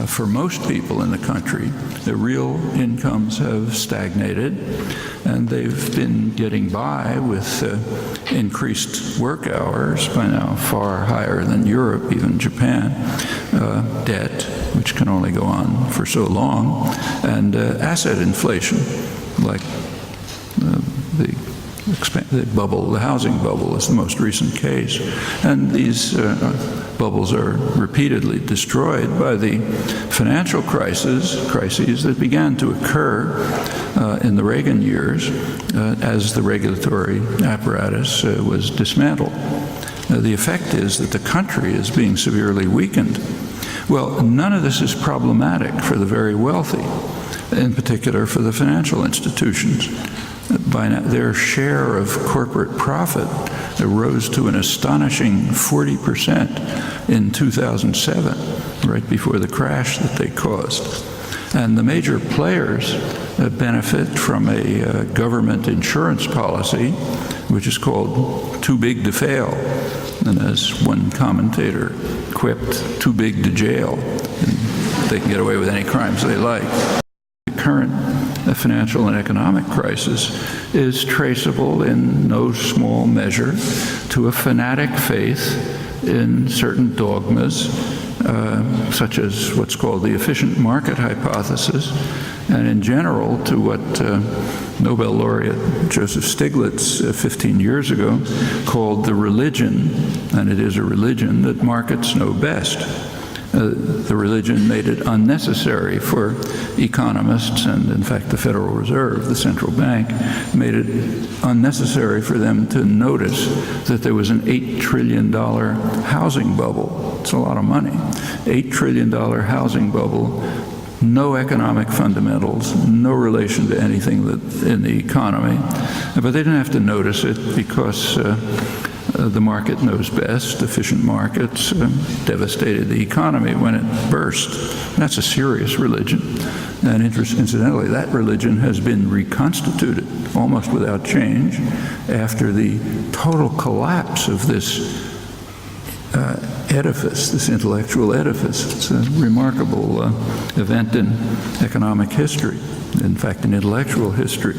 For most people in the country, the real incomes have stagnated, and they've been getting by with increased work hours, by now far higher than Europe, even Japan, debt, which can only go on for so long, and asset inflation, like the bubble, the housing bubble is the most recent case. And these bubbles are repeatedly destroyed by the financial crises that began to occur in the Reagan years as the regulatory apparatus was dismantled. The effect is that the country is being severely weakened. Well, none of this is problematic for the very wealthy, in particular for the financial institutions. By now, their share of corporate profit rose to an astonishing 40% in 2007, right before the crash that they caused. And the major players benefit from a government insurance policy, which is called too big to fail. And as one commentator quipped, too big to jail. And they can get away with any crimes they like. The current financial and economic crisis is traceable in no small measure to a fanatic faith in certain dogmas, such as what's called the efficient market hypothesis, and in general to what Nobel laureate Joseph Stiglitz 15 years ago called the religion, and it is a religion, that markets know best. The religion made it unnecessary for economists, and in fact the Federal Reserve, the central bank, made it unnecessary for them to notice that there was an $8 trillion housing bubble. It's a lot of money. $8 trillion housing bubble, no economic fundamentals, no relation to anything in the economy. But they didn't have to notice it because the market knows best. Efficient markets devastated the economy when it burst. That's a serious religion. And incidentally, that religion has been reconstituted almost without change after the total collapse of this edifice, this intellectual edifice. It's a remarkable event in economic history, in fact, in intellectual history.